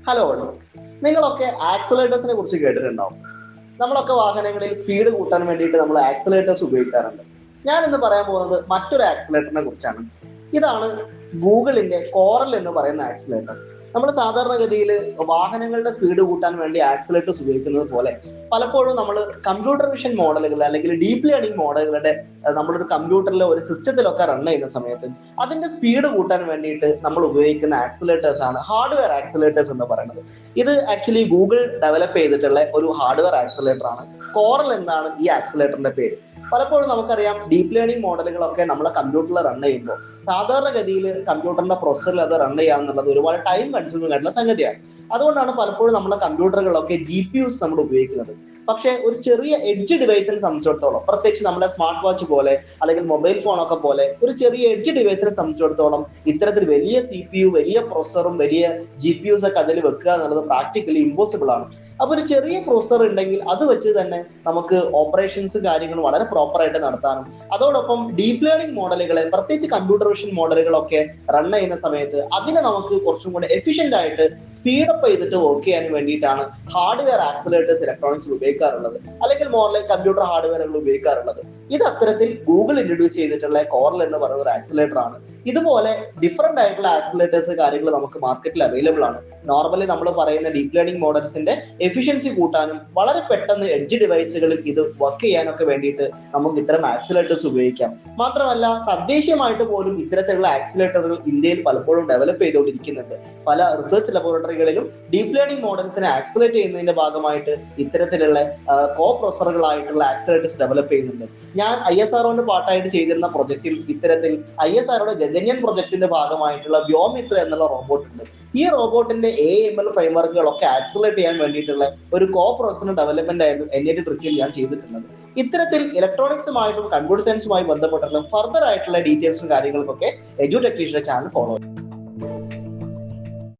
Hello, നിങ്ങളൊക്കെ ആക്സിലേറ്റേഴ്സിനെ കുറിച്ച് കേട്ടിട്ടുണ്ടാവും. നമ്മളൊക്കെ വാഹനങ്ങളിൽ സ്പീഡ് കൂട്ടാൻ വേണ്ടിയിട്ട് നമ്മൾ ആക്സിലേറ്റേഴ്സ് ഉപയോഗിക്കാറുണ്ട്. ഞാൻ ഇന്ന് പറയാൻ പോകുന്നത് മറ്റൊരു ആക്സിലേറ്ററിനെ കുറിച്ചാണ്. ഇതാണ് ഗൂഗിളിന്റെ കോറൽ എന്ന് പറയുന്ന ആക്സിലേറ്റർ. നമ്മൾ സാധാരണഗതിയിൽ വാഹനങ്ങളുടെ സ്പീഡ് കൂട്ടാൻ വേണ്ടി ആക്സിലേറ്റേഴ്സ് ഉപയോഗിക്കുന്നത് പോലെ പലപ്പോഴും നമ്മൾ കമ്പ്യൂട്ടർ വിഷൻ മോഡലുകൾ അല്ലെങ്കിൽ ഡീപ് ലേണിംഗ് മോഡലുകളുടെ നമ്മളൊരു കമ്പ്യൂട്ടറിലെ ഒരു സിസ്റ്റത്തിലൊക്കെ റൺ ചെയ്യുന്ന സമയത്ത് അതിന്റെ സ്പീഡ് കൂട്ടാൻ വേണ്ടിയിട്ട് നമ്മൾ ഉപയോഗിക്കുന്ന ആക്സിലേറ്റേഴ്സ് ആണ് ഹാർഡ്വെയർ ആക്സിലേറ്റേഴ്സ് എന്ന് പറയുന്നത്. ഇത് ആക്ച്വലി ഗൂഗിൾ ഡെവലപ്പ് ചെയ്തിട്ടുള്ള ഒരു ഹാർഡ്വെയർ ആക്സിലേറ്റർ ആണ്. കോറൽ എന്നാണ് ഈ ആക്സിലേറ്ററിന്റെ പേര്. പലപ്പോഴും നമുക്കറിയാം ഡീപ് ലേണിംഗ് മോഡലുകളൊക്കെ നമ്മളെ കമ്പ്യൂട്ടറിൽ റൺ ചെയ്യുമ്പോൾ സാധാരണഗതിയിൽ കമ്പ്യൂട്ടറിന്റെ പ്രൊസസറിൽ അത് റൺ ചെയ്യാന്നുള്ളത് ഒരുപാട് ടൈം കൺസ്യൂമിംഗ് ആയിട്ടുള്ള സംഗതിയാണ്. അതുകൊണ്ടാണ് പലപ്പോഴും നമ്മളെ കമ്പ്യൂട്ടറുകളൊക്കെ GPUs നമ്മൾ ഉപയോഗിക്കുന്നത്. പക്ഷേ ഒരു ചെറിയ എഡ്ജ് ഡിവൈസിനെ സംബന്ധിച്ചിടത്തോളം, പ്രത്യേകിച്ച് നമ്മുടെ സ്മാർട്ട് വാച്ച് പോലെ അല്ലെങ്കിൽ മൊബൈൽ ഫോണൊക്കെ പോലെ ഒരു ചെറിയ എഡ്ജ് ഡിവൈസിനെ സംബന്ധിച്ചിടത്തോളം ഇത്തരത്തിൽ വലിയ CPU, വലിയ പ്രൊസസറും വലിയ GPUs ഒക്കെ അതിൽ വെക്കുക എന്നുള്ളത് പ്രാക്ടിക്കലി ഇമ്പോസിബിൾ ആണ്. അപ്പൊ ഒരു ചെറിയ പ്രൊസസർ ഉണ്ടെങ്കിൽ അത് വെച്ച് തന്നെ നമുക്ക് ഓപ്പറേഷൻസ് കാര്യങ്ങൾ വളരെ പ്രോപ്പർ ആയിട്ട് നടത്താനും അതോടൊപ്പം ഡീപ് ലേണിംഗ് മോഡലുകളെ, പ്രത്യേകിച്ച് കമ്പ്യൂട്ടർ വിഷൻ മോഡലുകളൊക്കെ റൺ ചെയ്യുന്ന സമയത്ത് അതിനെ നമുക്ക് കുറച്ചും കൂടെ എഫിഷ്യന്റ് ആയിട്ട് സ്പീഡ് അപ്പ് ചെയ്തിട്ട് വർക്ക് ചെയ്യാൻ വേണ്ടിയിട്ടാണ് ഹാർഡ്വെയർ ആക്സിലേറ്റേഴ്സ് ഇലക്ട്രോണിക്സിൽ ഉപയോഗിക്കാറുള്ളത്, അല്ലെങ്കിൽ മോർലൈൻ കമ്പ്യൂട്ടർ ഹാർഡ്വെയറുകൾ ഉപയോഗിക്കാറുള്ളത്. ഇത് അത്തരത്തിൽ ഗൂഗിൾ ഇൻട്രൊഡ്യൂസ് ചെയ്തിട്ടുള്ള കോറൽ എന്ന് പറയുന്ന ഒരു ആക്സിലേറ്റർ ആണ്. ഇതുപോലെ ഡിഫറെന്റ് ആയിട്ടുള്ള ആക്സിലേറ്റേഴ്സ് കാര്യങ്ങൾ നമുക്ക് മാർക്കറ്റിൽ അവൈലബിൾ ആണ്. നോർമലി നമ്മൾ പറയുന്ന ഡീപ് ലേണിംഗ് മോഡൽസിന്റെ എഫിഷ്യൻസി കൂട്ടാനും വളരെ പെട്ടെന്ന് എഡ്ജ് ഡിവൈസുകളിൽ ഇത് വർക്ക് ചെയ്യാനൊക്കെ വേണ്ടിയിട്ട് നമുക്ക് ഇത്തരം ആക്സിലേറ്റേഴ്സ് ഉപയോഗിക്കാം. മാത്രമല്ല തദ്ദേശീയമായിട്ട് പോലും ഇത്തരത്തിലുള്ള ആക്സിലേറ്ററുകൾ ഇന്ത്യയിൽ പലപ്പോഴും ഡെവലപ്പ് ചെയ്തുകൊണ്ടിരിക്കുന്നുണ്ട്. പല റിസർച്ച് ലബോറട്ടറികളിലും ഡീപ് ലേണിംഗ് മോഡൽസിനെ ആക്സിലേറ്റ് ചെയ്യുന്നതിന്റെ ഭാഗമായിട്ട് ഇത്തരത്തിലുള്ള കോ പ്രൊസസറുകളായിട്ടുള്ള ആക്സിലേറ്റേഴ്സ് ഡെവലപ്പ് ചെയ്യുന്നുണ്ട്. ഞാൻ ISROന്റെ പാർട്ടായിട്ട് ചെയ്തിരുന്ന പ്രൊജക്റ്റിൽ ഇത്തരത്തിൽ ISROയുടെ ഗഗൻയാൻ പ്രൊജക്ടിന്റെ ഭാഗമായിട്ടുള്ള വ്യോമിത്ര എന്നുള്ള റോബോട്ട് ഉണ്ട്. ഈ റോബോട്ടിന്റെ AML ഫ്രെയിംവർക്കുകളൊക്കെ ആക്സിലേറ്റ് ചെയ്യാൻ വേണ്ടിയിട്ടുള്ള ഒരു കോ പ്രൊസസർ ഡെവലപ്മെന്റ് ആയിരുന്നു NIT ട്രിച്ചിയിൽ ഞാൻ ചെയ്തിട്ടുള്ളത്. ഇത്തരത്തിൽ ഇലക്ട്രോണിക്സുമായിട്ടും കമ്പ്യൂട്ടർ സയൻസുമായി ബന്ധപ്പെട്ടുള്ള ഫർദർ ആയിട്ടുള്ള ഡീറ്റെയിൽസും കാര്യങ്ങൾക്കൊക്കെ എഡ്യൂടെക്നീഷ്യയുടെ ചാനൽ ഫോളോ ചെയ്യും.